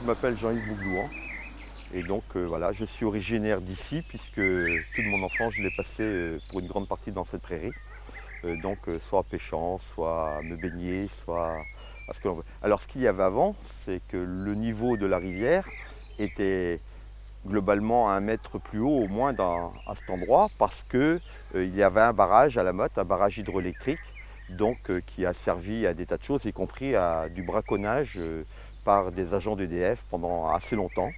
je m'appelle Jean-Yves Bouglouan et donc voilà, je suis originaire d'ici puisque toute mon enfance je l'ai passé pour une grande partie dans cette prairie. Soit en pêchant, soit à me baigner, soit à ce que l'on veut. Alors ce qu'il y avait avant, c'est que le niveau de la rivière était globalement à 1 mètre plus haut au moins à cet endroit parce qu'il y avait un barrage à la Motte, un barrage hydroélectrique qui a servi à des tas de choses, y compris à du braconnage par des agents d'EDF pendant assez longtemps.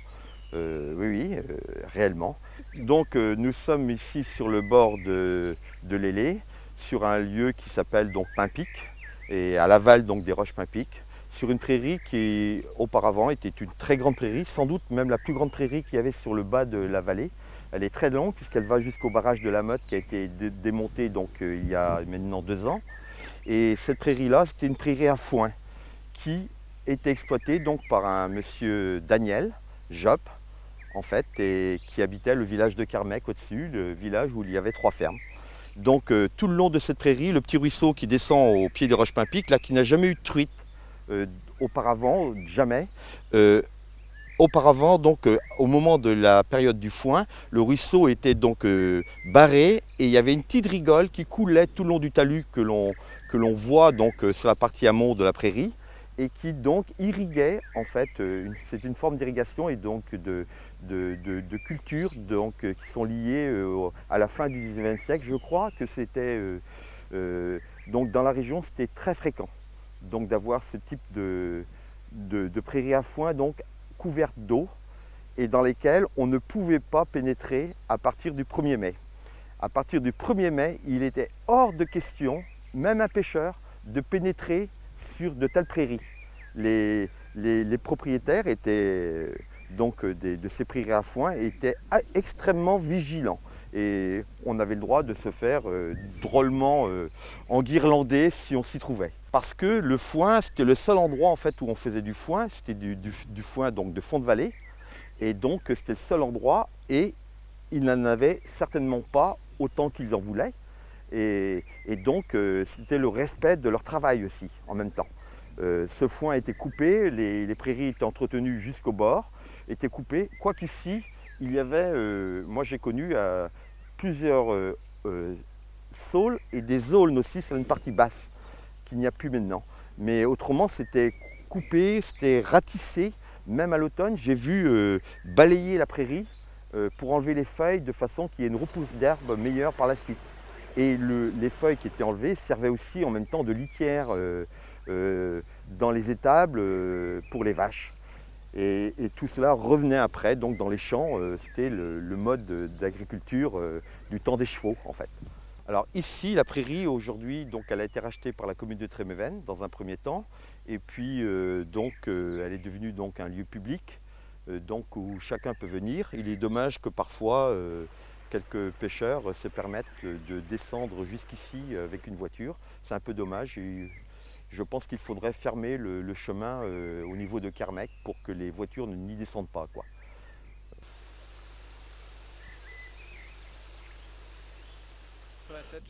Réellement. Nous sommes ici sur le bord de l'Élé, sur un lieu qui s'appelle donc Pimpic, et à l'aval donc des roches Pimpic, sur une prairie qui auparavant était une très grande prairie, sans doute même la plus grande prairie qu'il y avait sur le bas de la vallée. Elle est très longue puisqu'elle va jusqu'au barrage de la Motte qui a été démonté il y a maintenant 2 ans. Et cette prairie-là, c'était une prairie à foin qui était exploitée donc par un monsieur Daniel Job, en fait, et qui habitait le village de Carmec au-dessus, le village où il y avait 3 fermes. Tout le long de cette prairie, le petit ruisseau qui descend au pied des roches Pimpic, là, qui n'a jamais eu de truite auparavant, jamais. Auparavant, au moment de la période du foin, le ruisseau était barré et il y avait une petite rigole qui coulait tout le long du talus que l'on voit sur la partie amont de la prairie et qui irriguait, en fait, c'est une forme d'irrigation et de cultures qui sont liées à la fin du XIXe siècle. Je crois que c'était, dans la région, c'était très fréquent d'avoir ce type de prairies à foin couvertes d'eau et dans lesquelles on ne pouvait pas pénétrer à partir du 1er mai. À partir du 1er mai, il était hors de question, même un pêcheur, de pénétrer sur de telles prairies. Les propriétaires étaient, de ces prairies à foin étaient extrêmement vigilants. Et on avait le droit de se faire drôlement enguirlander si on s'y trouvait. Parce que le foin, c'était le seul endroit en fait, où on faisait du foin, c'était du foin de fond de vallée. Et c'était le seul endroit et ils n'en avaient certainement pas autant qu'ils en voulaient. Et c'était le respect de leur travail aussi en même temps. Ce foin était coupé, les prairies étaient entretenues jusqu'au bord, étaient coupées. Quoiqu'ici, il y avait, moi j'ai connu plusieurs saules et des aulnes aussi sur une partie basse, qu'il n'y a plus maintenant. Mais autrement, c'était coupé, c'était ratissé. Même à l'automne, j'ai vu balayer la prairie pour enlever les feuilles de façon qu'il y ait une repousse d'herbe meilleure par la suite. Et les feuilles qui étaient enlevées servaient aussi en même temps de litière dans les étables pour les vaches. Et tout cela revenait après, dans les champs, c'était le mode d'agriculture du temps des chevaux en fait. Alors ici, la prairie aujourd'hui, elle a été rachetée par la commune de Tréméven dans un premier temps, et puis elle est devenue un lieu public, où chacun peut venir. Il est dommage que parfois quelques pêcheurs se permettent de descendre jusqu'ici avec une voiture. C'est un peu dommage. Et je pense qu'il faudrait fermer le chemin au niveau de Carmec pour que les voitures n'y descendent pas, quoi.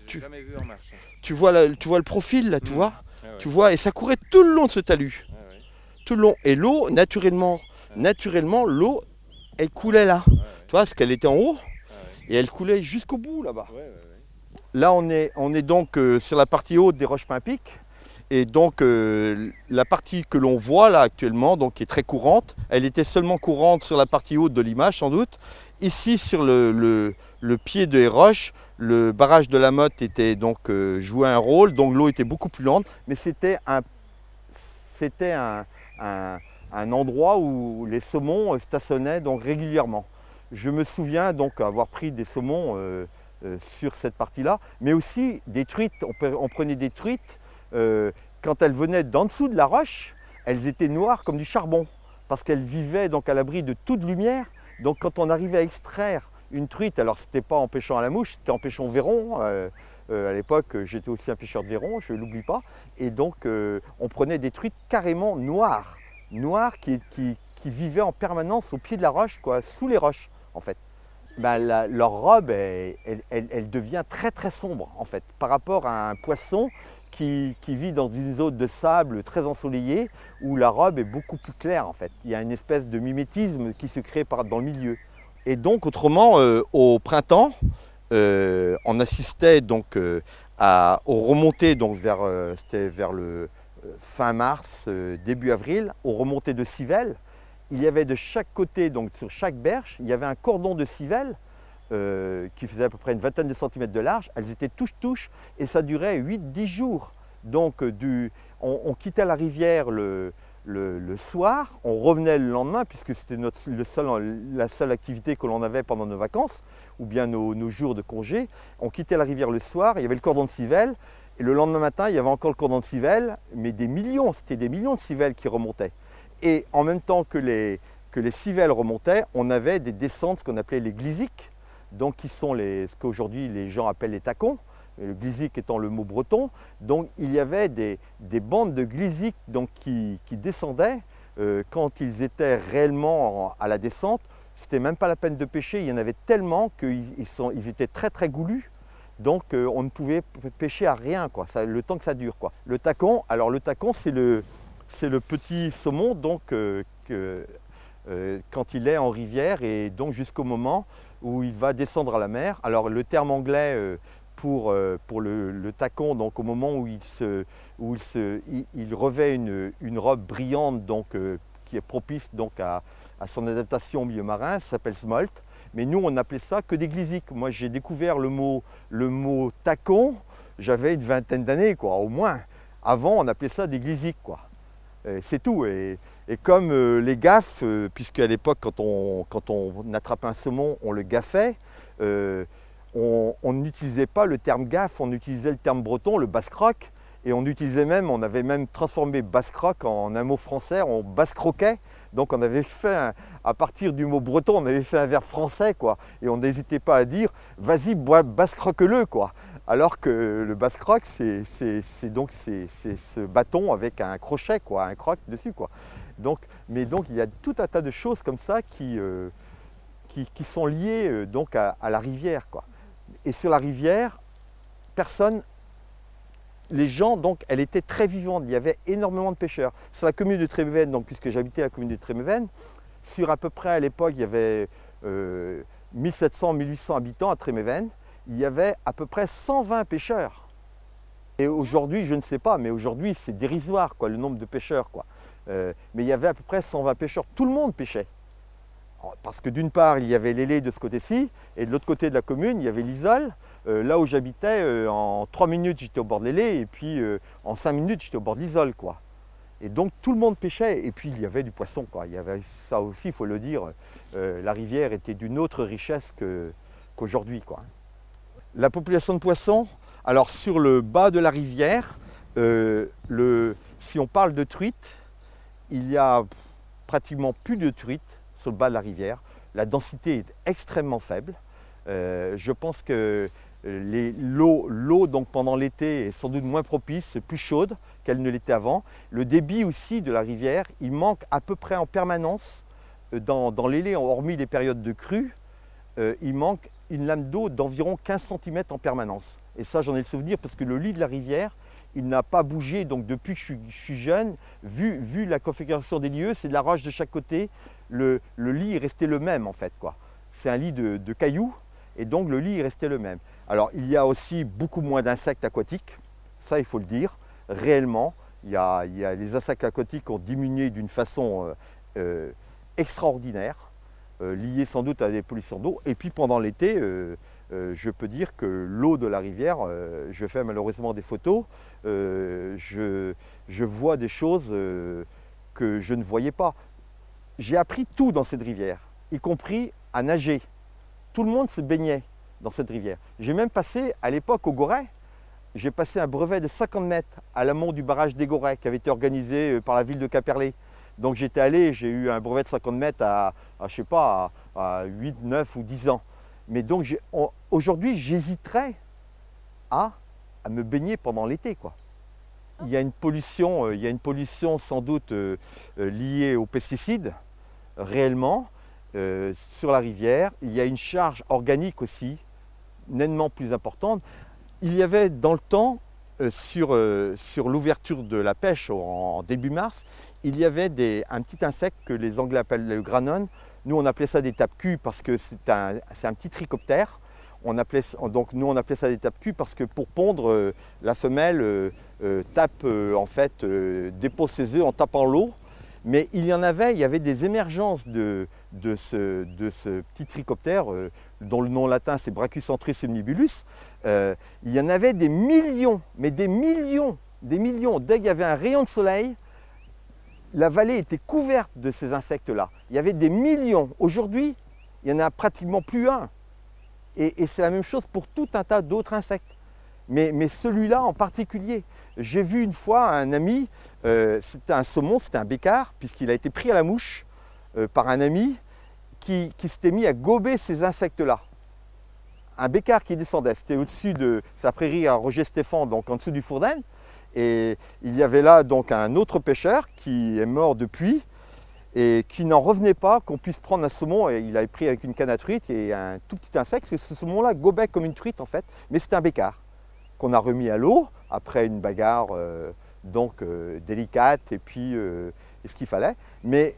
J'ai jamais vu en marche. Tu vois le profil là, tu vois, Ah ouais. tu vois, et ça courait tout le long de ce talus, Ah ouais. tout le long. Et l'eau, naturellement, l'eau, elle coulait là. Ah ouais. Tu vois, parce qu'elle était en haut Ah ouais. et elle coulait jusqu'au bout là-bas. Ouais. Là, on est sur la partie haute des roches Pimpic. Et la partie que l'on voit là actuellement, qui est très courante, elle était seulement courante sur la partie haute de l'image sans doute. Ici sur le pied des roches, le barrage de la Motte était jouait un rôle, l'eau était beaucoup plus lente, mais c'était un endroit où les saumons stationnaient régulièrement. Je me souviens avoir pris des saumons sur cette partie-là, mais aussi des truites. On prenait des truites. Quand elles venaient d'en dessous de la roche, elles étaient noires comme du charbon, parce qu'elles vivaient à l'abri de toute lumière. Donc quand on arrivait à extraire une truite, alors c'était pas en pêchant à la mouche, c'était en pêchant au verron. À l'époque, j'étais aussi un pêcheur de verron, je ne l'oublie pas. Et on prenait des truites carrément noires qui vivaient en permanence au pied de la roche, sous les roches en fait. Leur robe, elle devient très très sombre en fait, par rapport à un poisson qui vit dans une zone de sable très ensoleillée où la robe est beaucoup plus claire en fait. Il y a une espèce de mimétisme qui se crée dans le milieu. Et donc autrement, au printemps, on assistait donc aux remontées donc c'était vers le fin mars, début avril, aux remontées de Civelle. Il y avait de chaque côté, donc sur chaque berge, il y avait un cordon de Civelle qui faisait à peu près une vingtaine de centimètres de large. Elles étaient touche-touche et ça durait 8-10 jours. Donc on quittait la rivière le soir, on revenait le lendemain puisque c'était la seule activité que l'on avait pendant nos vacances ou bien nos jours de congé. On quittait la rivière le soir, il y avait le cordon de Civelle et le lendemain matin il y avait encore le cordon de Civelle, mais c'était des millions de Civelles qui remontaient. Et en même temps que les Civelles remontaient, on avait des descentes, ce qu'on appelait les glisiques, donc qui sont ce qu'aujourd'hui les gens appellent les tacons, le glisique étant le mot breton. Donc il y avait des bandes de glisiques donc, qui descendaient quand ils étaient réellement à la descente. C'était même pas la peine de pêcher, il y en avait tellement qu'ils étaient très très goulus. Donc on ne pouvait pêcher à rien, quoi, le temps que ça dure, quoi. Le tacon, alors le tacon c'est le petit saumon donc, quand il est en rivière et donc jusqu'au moment où il va descendre à la mer. Alors le terme anglais pour le tacon, donc au moment où il revêt une robe brillante donc, qui est propice donc, à son adaptation au milieu marin, ça s'appelle smolt. Mais nous on n'appelait ça que des glisiques. Moi j'ai découvert le mot tacon, j'avais une vingtaine d'années quoi, au moins. Avant on appelait ça des glisiques quoi. C'est tout. Et comme les gaffes, puisque à l'époque, quand on attrapait un saumon, on le gaffait, on n'utilisait pas le terme gaffe, on utilisait le terme breton, le basse-croque, et on avait même transformé basse-croque en un mot français, on basse-croquet. Donc on avait fait, à partir du mot breton, on avait fait un verbe français, quoi. Et on n'hésitait pas à dire, vas-y, basse-croque-le, quoi. Alors que le basse-croque, c'est ce bâton avec un crochet, quoi, un croc dessus, quoi. Donc il y a tout un tas de choses comme ça qui sont liées donc à la rivière, quoi. Et sur la rivière, les gens, donc, elle était très vivante, il y avait énormément de pêcheurs. Sur la commune de Tréméven, donc, puisque j'habitais la commune de Tréméven, sur à peu près à l'époque, il y avait 1700-1800 habitants à Tréméven, il y avait à peu près 120 pêcheurs. Et aujourd'hui, je ne sais pas, mais aujourd'hui, c'est dérisoire, quoi, le nombre de pêcheurs, quoi. Mais il y avait à peu près 120 pêcheurs, tout le monde pêchait. Parce que d'une part, il y avait l'Élé de ce côté-ci, et de l'autre côté de la commune, il y avait l'Isole. Là où j'habitais, en 3 minutes, j'étais au bord de l'Élé, et puis en 5 minutes, j'étais au bord de l'Isole, quoi. Et donc, tout le monde pêchait, et puis il y avait du poisson, quoi. Il y avait ça aussi, il faut le dire, la rivière était d'une autre richesse qu'aujourd'hui, quoi. La population de poissons, alors sur le bas de la rivière, si on parle de truites, il y a pratiquement plus de truites sur le bas de la rivière. La densité est extrêmement faible. Je pense que l'eau donc pendant l'été est sans doute moins propice, plus chaude qu'elle ne l'était avant. Le débit aussi de la rivière, il manque à peu près en permanence dans l'Élé, hormis les périodes de crue, il manque une lame d'eau d'environ 15 cm en permanence. Et ça, j'en ai le souvenir parce que le lit de la rivière, il n'a pas bougé. Donc depuis que je suis jeune, vu la configuration des lieux, c'est de la roche de chaque côté, le lit est resté le même en fait, quoi. C'est un lit de cailloux et donc le lit est resté le même. Alors il y a aussi beaucoup moins d'insectes aquatiques, ça il faut le dire, réellement. Il y a les insectes aquatiques ont diminué d'une façon extraordinaire, liée sans doute à des pollutions d'eau. Et puis pendant l'été, je peux dire que l'eau de la rivière, je fais malheureusement des photos, je vois des choses que je ne voyais pas. J'ai appris tout dans cette rivière, y compris à nager. Tout le monde se baignait dans cette rivière. J'ai même passé, à l'époque, au Goret, j'ai passé un brevet de 50 mètres à l'amont du barrage des Gorets qui avait été organisé par la ville de Quimperlé. Donc j'étais allé, j'ai eu un brevet de 50 mètres je sais pas, à 8, 9 ou 10 ans. Mais donc aujourd'hui, j'hésiterais à me baigner pendant l'été, quoi. Il y a une pollution sans doute liée aux pesticides, réellement, sur la rivière. Il y a une charge organique aussi, nettement plus importante. Il y avait dans le temps sur l'ouverture de la pêche en début mars, il y avait un petit insecte que les Anglais appellent le granon. Nous, on appelait ça des tape-culs parce que c'est un petit trichoptère. Donc nous, on appelait ça des tape-culs parce que pour pondre, la femelle tape, en fait, dépose ses œufs en tapant l'eau. Mais il y avait des émergences de ce petit trichoptère, dont le nom latin c'est Brachycentrus omnibulus. Il y en avait des millions, mais des millions. Dès qu'il y avait un rayon de soleil, la vallée était couverte de ces insectes-là. Il y avait des millions. Aujourd'hui, il n'y en a pratiquement plus un. Et c'est la même chose pour tout un tas d'autres insectes. Mais celui-là en particulier. J'ai vu une fois un ami, c'était un saumon, c'était un bécard, puisqu'il a été pris à la mouche par un ami qui s'était mis à gober ces insectes-là. Un bécard qui descendait, c'était au-dessus de sa prairie à Roger Stéphane, donc en dessous du Fourdaine. Et il y avait là donc un autre pêcheur qui est mort depuis et qui n'en revenait pas qu'on puisse prendre un saumon, et il avait pris avec une canne à truite et un tout petit insecte, parce que ce saumon-là gobait comme une truite en fait, mais c'était un bécard qu'on a remis à l'eau après une bagarre délicate et puis ce qu'il fallait. Mais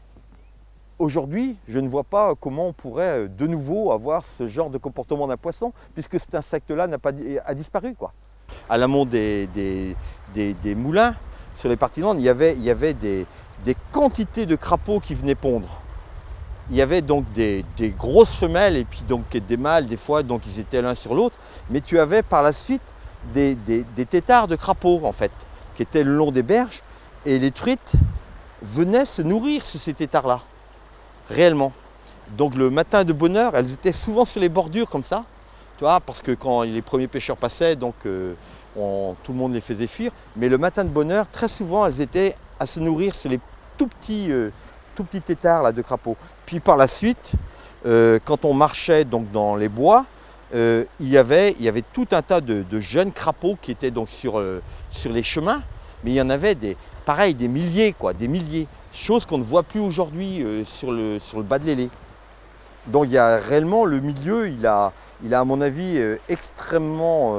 aujourd'hui, je ne vois pas comment on pourrait de nouveau avoir ce genre de comportement d'un poisson, puisque cet insecte-là a disparu, quoi. À l'amont des moulins, sur les parties landes, il y avait des quantités de crapauds qui venaient pondre. Il y avait donc des grosses femelles et puis donc des mâles, des fois, donc ils étaient l'un sur l'autre. Mais tu avais par la suite des têtards de crapauds, en fait, qui étaient le long des berges. Et les truites venaient se nourrir sur ces têtards-là, réellement. Donc le matin de bonne heure, elles étaient souvent sur les bordures comme ça. Tu vois, parce que quand les premiers pêcheurs passaient, donc tout le monde les faisait fuir. Mais le matin de bonne heure, très souvent, elles étaient à se nourrir sur les tout petits têtards là, de crapauds. Puis par la suite, quand on marchait donc, dans les bois, il y avait tout un tas de jeunes crapauds qui étaient donc sur les chemins. Mais il y en avait des milliers, quoi, des milliers. Chose qu'on ne voit plus aujourd'hui sur le bas de l'Élé. Donc il y a réellement le milieu, il a à mon avis extrêmement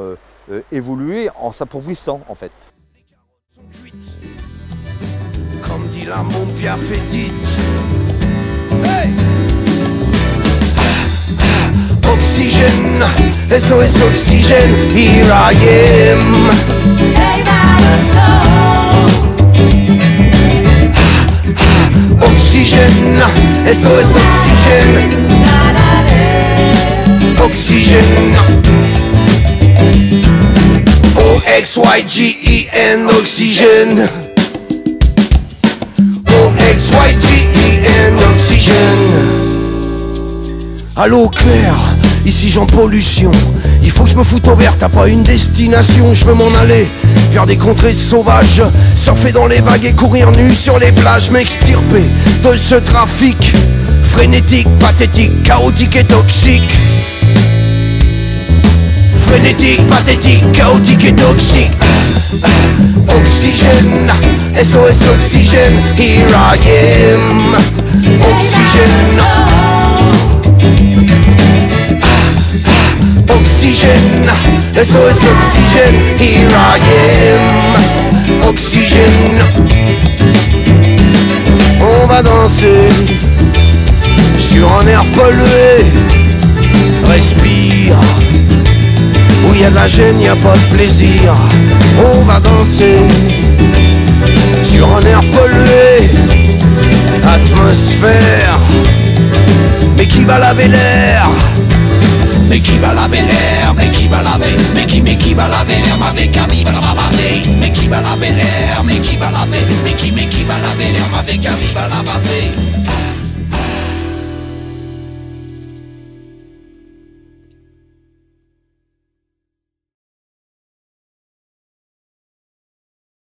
évolué en s'appauvrissant en fait. Comme dit la mon Piaf Edith. Hey! Oxygène, SOS oxygène, here I am. Saved our soul. Oxygène, SOS oxygène. Oxygène. OXYGEN, oxygène. OXYGEN, oxygène. Allô Claire, ici Jean Pollution. Il faut que je me foute au vert, t'as pas une destination. Je veux m'en aller vers des contrées sauvages, surfer dans les vagues et courir nu sur les plages. M'extirper de ce trafic frénétique, pathétique, chaotique et toxique. Frénétique, pathétique, chaotique et toxique. Oxygène, SOS oxygène, here I am. Oxygène. Oxygène, SOS oxygène, here I am. Oxygène. On va danser sur un air pollué. Respire. Où il y a de la gêne, y a pas de plaisir. On va danser sur un air pollué. Atmosphère. Mais qui va laver l'air? Mais qui va laver l'air? Mais qui va laver? Mais qui va laver l'air? Avec un viva la baver. Mais qui va laver l'air? Mais qui va laver? Mais qui va laver l'air? Avec un viva la baver.